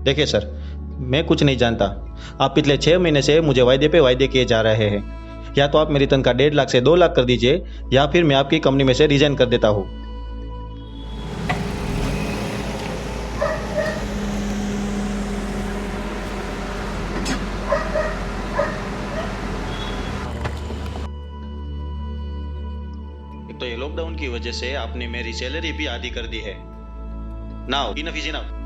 देखिए सर, मैं कुछ नहीं जानता। आप पिछले 6 महीने से मुझे वायदे पे वायदे किए जा रहे हैं। या तो आप मेरी तनख्वाह 1.5 लाख से 2 लाख कर दीजिए, या फिर मैं आपकी कंपनी में से रिजाइन कर देता हूँ। एक तो ये लॉकडाउन की वजह से आपने मेरी सैलरी भी आधी कर दी है। Now enough is enough.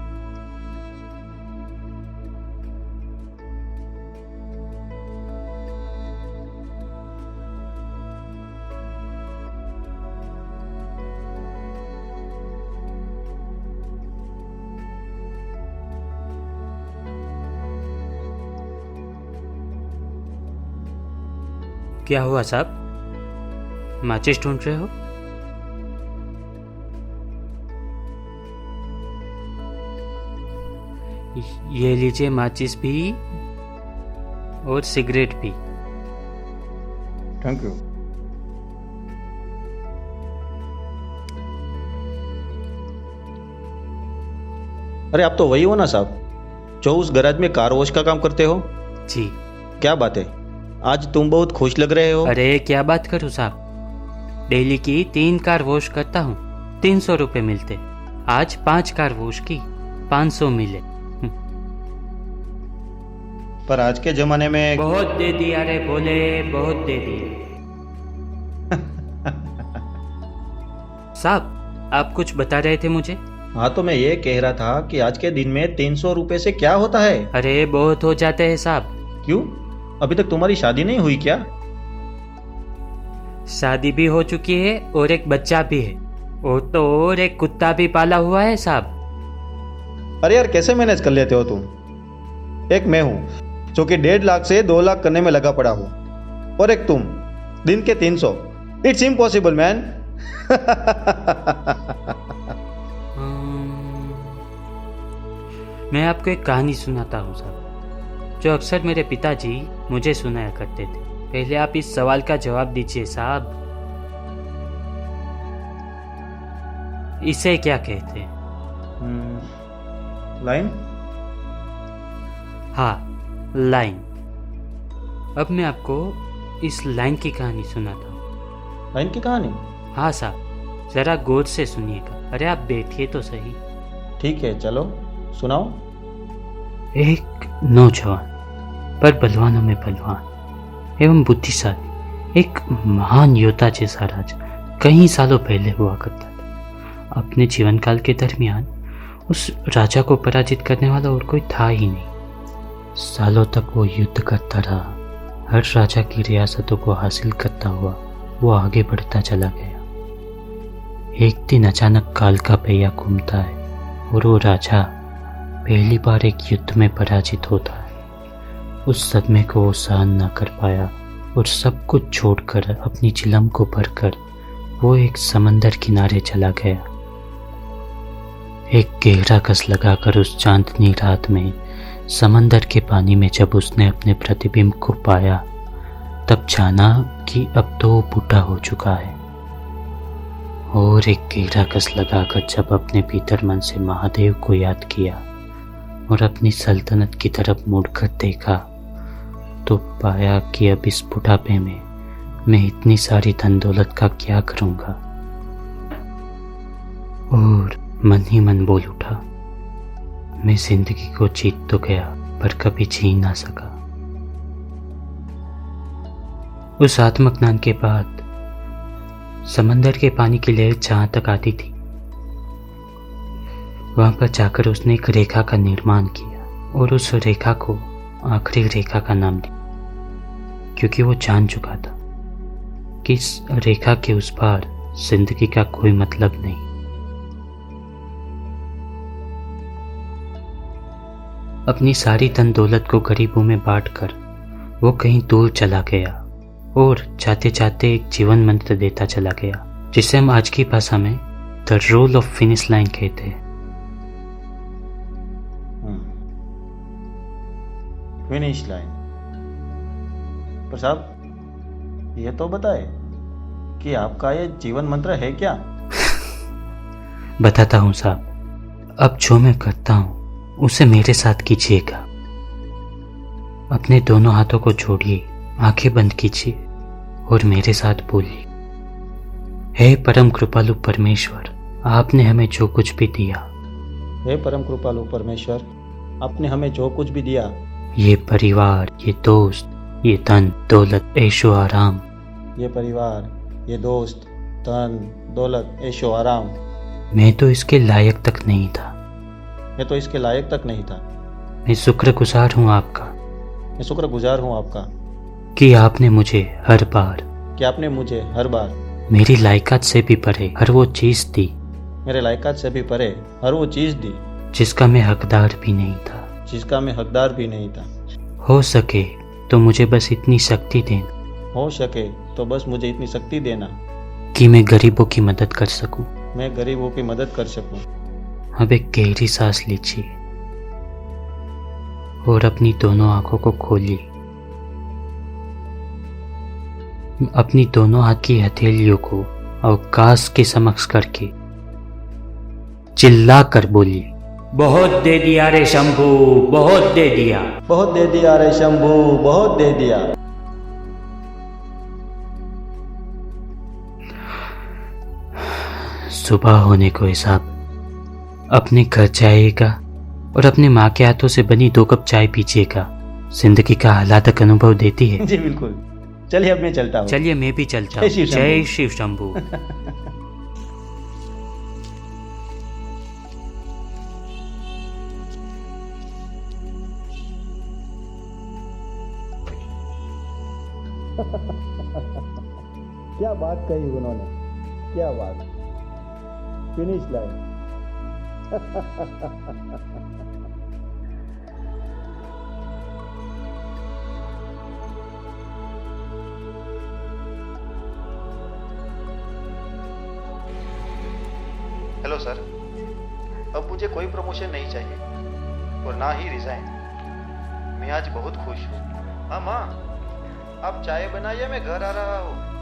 क्या हुआ साहब, माचिस ढूंढ रहे हो? ये लीजिए माचिस भी और सिगरेट भी। Thank you. अरे आप तो वही हो ना साहब, जो उस गैराज में कार वॉश का काम करते हो? जी। क्या बात है, आज तुम बहुत खुश लग रहे हो। अरे क्या बात करूं साहब, डेली की 3 कार वॉश करता हूँ, 300 रुपए मिलते। आज 5 कार वॉश की, 500 मिले। पर आज के जमाने में बहुत दे दिया रे भोले, बहुत दे दिया। साहब आप कुछ बता रहे थे मुझे? हाँ, तो मैं ये कह रहा था कि आज के दिन में 300 रुपए से क्या होता है। अरे बहुत हो जाते हैं साहब। क्यों, अभी तक तुम्हारी शादी नहीं हुई क्या? शादी भी हो चुकी है और एक बच्चा भी है, और तो और एक कुत्ता भी पाला हुआ है साहब। अरे यार, कैसे मैनेज कर लेते हो तुम? एक मैं हूँ जो कि 1.5 लाख से 2 लाख करने में लगा पड़ा हूँ, और एक तुम दिन के 300। It's impossible man. मैं आपको एक कहानी सुनाता हूँ साहब, जो अक्सर मेरे पिताजी मुझे सुनाया करते थे। पहले आप इस सवाल का जवाब दीजिए साहब, इसे क्या कहते हैं? लाइन? हाँ, लाइन। अब मैं आपको इस लाइन की कहानी सुनाता हूँ। लाइन की कहानी? हाँ साहब, जरा गौर से सुनिएगा। अरे आप बैठिए तो सही। ठीक है, चलो सुनाओ। एक नौजवान, पर बलवानों में बलवान एवं बुद्धिशाली, एक महान योद्धा जैसा राजा कई सालों पहले हुआ करता था। अपने जीवन काल के दरमियान उस राजा को पराजित करने वाला और कोई था ही नहीं। सालों तक वो युद्ध करता रहा, हर राजा की रियासतों को हासिल करता हुआ वो आगे बढ़ता चला गया। एक दिन अचानक काल का पहिया घूमता है और वो राजा पहली बार एक युद्ध में पराजित होता है। उस सदमे को वो सहन न कर पाया और सब कुछ छोड़कर अपनी चिलम को भरकर वो एक समंदर किनारे चला गया। एक गहरा कस लगाकर उस चांदनी रात में समंदर के पानी में जब उसने अपने प्रतिबिंब को पाया, तब जाना कि अब तो वो बूढ़ा हो चुका है। और एक गहरा कस लगाकर जब अपने भीतर मन से महादेव को याद किया और अपनी सल्तनत की तरफ मुड़कर देखा, तो पाया कि अब इस बुढ़ापे में मैं इतनी सारी धन दौलत का क्या करूंगा। और मन ही मन बोल उठा, मैं जिंदगी को जीत तो गया पर कभी जी ना सका। उस आत्मज्ञान के बाद समंदर के पानी की लहर जहां तक आती थी, वहां पर जाकर उसने एक रेखा का निर्माण किया और उस रेखा को आखिरी रेखा का नाम दिया, क्योंकि वो जान चुका था कि इस रेखा के उस पार जिंदगी का कोई मतलब नहीं। अपनी सारी धन दौलत को गरीबों में बांटकर वो कहीं दूर चला गया और जाते जाते एक जीवन मंत्र देता चला गया, जिसे हम आज की भाषा में the rule of finish line कहते हैं। Finish line. पर साहब ये तो बताए कि आपका ये जीवन मंत्र है क्या? बताता हूँ साहब। अब जो मैं करता हूँ उसे मेरे साथ कीजिएगा। अपने दोनों हाथों को जोड़िए, आंखें बंद कीजिए और मेरे साथ बोलिए, हे परम कृपालु परमेश्वर, आपने हमें जो कुछ भी दिया, हे परम कृपालु परमेश्वर, आपने हमें जो कुछ भी दिया, ये परिवार, ये दोस्त, ये धन दौलत, ऐशो आराम, ये परिवार, ये दोस्त, धन दौलत, ऐशो आराम, मैं तो इसके लायक तक नहीं था। मैं तो इसके लायक तक नहीं था। मैं शुक्रगुजार हूँ आपका मैं शुक्रगुजार हूँ आपका कि आपने मुझे हर बार, कि आपने मुझे हर बार मेरी लायकात से भी परे हर वो चीज़ दी मेरे लायकात से भी परे हर वो चीज़ दी जिसका मैं हकदार भी नहीं था। जिसका मैं हकदार भी नहीं था। हो सके तो मुझे बस इतनी शक्ति देना, हो सके तो बस मुझे इतनी शक्ति देना कि मैं गरीबों की मदद कर सकूं। मैं गरीबों की मदद कर सकूं। अब एक गहरी सांस लीजिए और अपनी दोनों आंखों को खोलिए। अपनी दोनों हाथ की हथेलियों को अवकाश के समक्ष करके चिल्ला कर बोलिए, बहुत दे दिया रे शंभू, बहुत दे दिया। बहुत दे दिया रे शंभू, बहुत दे दिया। सुबह होने को हिसाब अपने घर जाइएगा और अपनी माँ के हाथों से बनी 2 कप चाय पीजिएगा। जिंदगी का आह्लादक अनुभव देती है। जी बिल्कुल। चलिए अब मैं चलता हूँ। चलिए मैं भी चलता हूँ। जय शिव जय शिव शंभू। क्या बात कही उन्होंने, क्या बात। Finish line. हेलो सर, अब मुझे कोई प्रमोशन नहीं चाहिए और ना ही रिजाइन। मैं आज बहुत खुश हूँ। हाँ माँ, आप चाय बनाइए, मैं घर आ रहा हूँ।